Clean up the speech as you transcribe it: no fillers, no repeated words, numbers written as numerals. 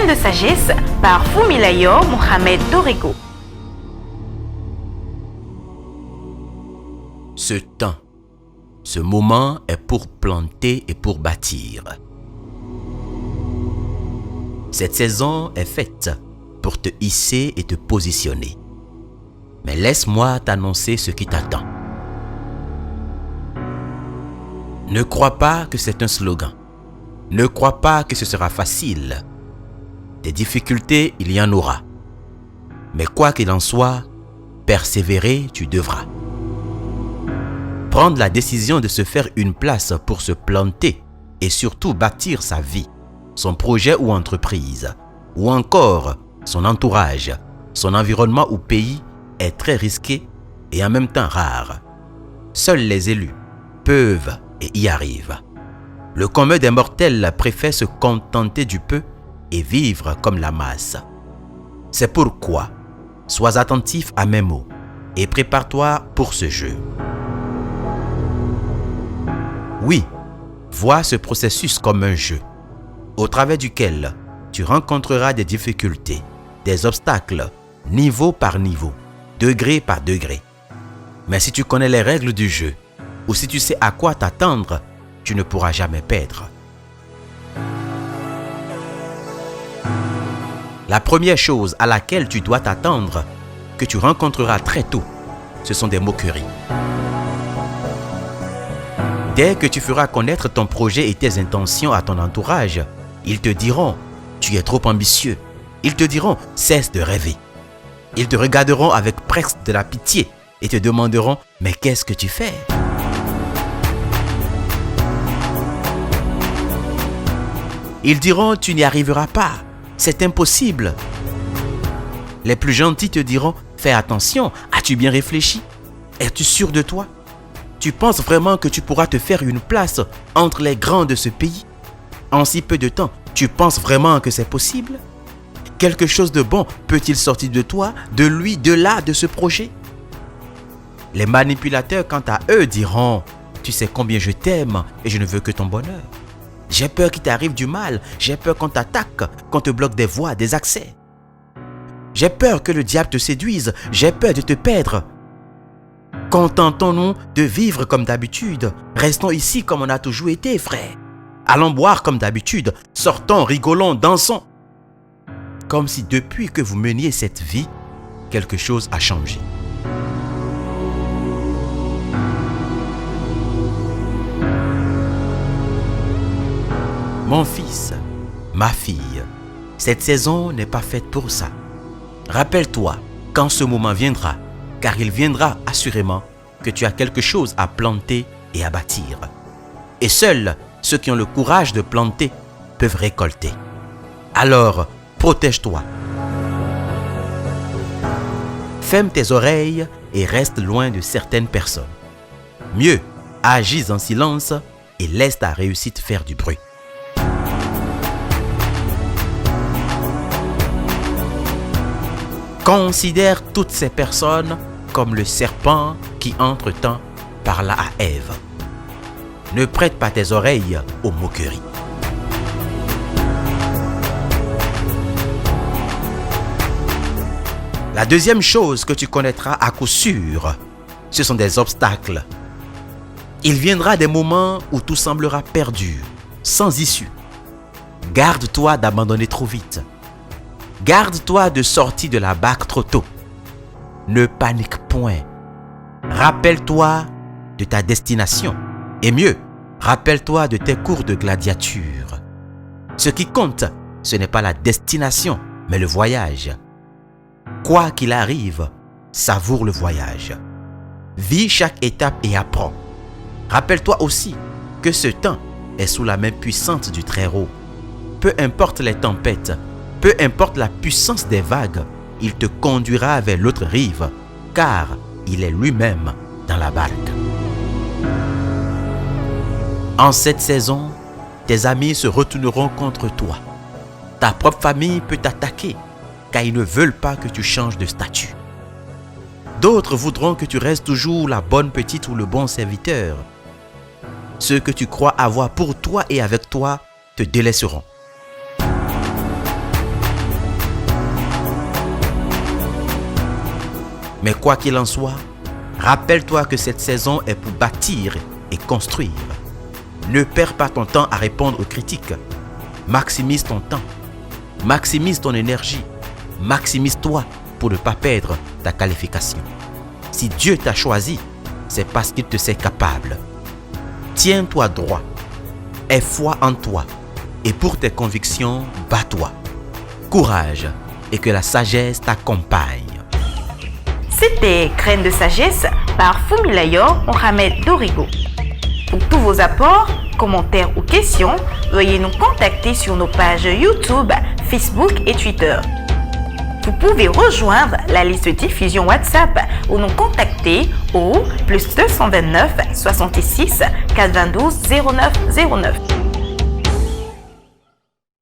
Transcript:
Graines de sagesse par Fumilayo Mohamed Dorigo. Ce temps, ce moment est pour planter et pour bâtir. Cette saison est faite pour te hisser et te positionner. Mais laisse-moi t'annoncer ce qui t'attend. Ne crois pas que c'est un slogan. Ne crois pas que ce sera facile. Des difficultés, il y en aura. Mais quoi qu'il en soit, persévérer, tu devras. Prendre la décision de se faire une place pour se planter et surtout bâtir sa vie, son projet ou entreprise, ou encore son entourage, son environnement ou pays est très risqué et en même temps rare. Seuls les élus peuvent et y arrivent. Le commun des mortels préfère se contenter du peu et vivre comme la masse. C'est pourquoi, sois attentif à mes mots et prépare-toi pour ce jeu. Oui, vois ce processus comme un jeu, au travers duquel tu rencontreras des difficultés, des obstacles, niveau par niveau, degré par degré. Mais si tu connais les règles du jeu, ou si tu sais à quoi t'attendre, tu ne pourras jamais perdre. La première chose à laquelle tu dois t'attendre, que tu rencontreras très tôt, ce sont des moqueries. Dès que tu feras connaître ton projet et tes intentions à ton entourage, ils te diront « tu es trop ambitieux ». Ils te diront « cesse de rêver ». Ils te regarderont avec presque de la pitié et te demanderont « mais qu'est-ce que tu fais ?» Ils diront « tu n'y arriveras pas, c'est impossible ». Les plus gentils te diront « fais attention, as-tu bien réfléchi? Es-tu sûr de toi? Tu penses vraiment que tu pourras te faire une place entre les grands de ce pays? En si peu de temps, tu penses vraiment que c'est possible? Quelque chose de bon peut-il sortir de toi, de lui, de là, de ce projet? Les manipulateurs, quant à eux, diront « tu sais combien je t'aime et je ne veux que ton bonheur. J'ai peur qu'il t'arrive du mal, j'ai peur qu'on t'attaque, qu'on te bloque des voies, des accès. J'ai peur que le diable te séduise, j'ai peur de te perdre. Contentons-nous de vivre comme d'habitude, restons ici comme on a toujours été, frère. Allons boire comme d'habitude, sortons, rigolons, dansons. » Comme si depuis que vous meniez cette vie, quelque chose a changé. Mon fils, ma fille, cette saison n'est pas faite pour ça. Rappelle-toi quand ce moment viendra, car il viendra assurément que tu as quelque chose à planter et à bâtir. Et seuls ceux qui ont le courage de planter peuvent récolter. Alors, protège-toi. Ferme tes oreilles et reste loin de certaines personnes. Mieux, agis en silence et laisse ta réussite faire du bruit. Considère toutes ces personnes comme le serpent qui entre-temps parla à Ève. Ne prête pas tes oreilles aux moqueries. La deuxième chose que tu connaîtras à coup sûr, ce sont des obstacles. Il viendra des moments où tout semblera perdu, sans issue. Garde-toi d'abandonner trop vite. Garde-toi de sortir de la barque trop tôt. Ne panique point. Rappelle-toi de ta destination. Et mieux, rappelle-toi de tes cours de gladiature. Ce qui compte, ce n'est pas la destination, mais le voyage. Quoi qu'il arrive, savoure le voyage. Vis chaque étape et apprends. Rappelle-toi aussi que ce temps est sous la main puissante du Très-Haut. Peu importe les tempêtes, peu importe la puissance des vagues, il te conduira vers l'autre rive, car il est lui-même dans la barque. En cette saison, tes amis se retourneront contre toi. Ta propre famille peut t'attaquer, car ils ne veulent pas que tu changes de statut. D'autres voudront que tu restes toujours la bonne petite ou le bon serviteur. Ceux que tu crois avoir pour toi et avec toi te délaisseront. Mais quoi qu'il en soit, rappelle-toi que cette saison est pour bâtir et construire. Ne perds pas ton temps à répondre aux critiques. Maximise ton temps. Maximise ton énergie. Maximise-toi pour ne pas perdre ta qualification. Si Dieu t'a choisi, c'est parce qu'il te sait capable. Tiens-toi droit. Aie foi en toi. Et pour tes convictions, bats-toi. Courage et que la sagesse t'accompagne. C'était Graines de sagesse par Fumilayo Mohamed Dorigo. Pour tous vos apports, commentaires ou questions, veuillez nous contacter sur nos pages YouTube, Facebook et Twitter. Vous pouvez rejoindre la liste de diffusion WhatsApp ou nous contacter au +229 66 422 09 09.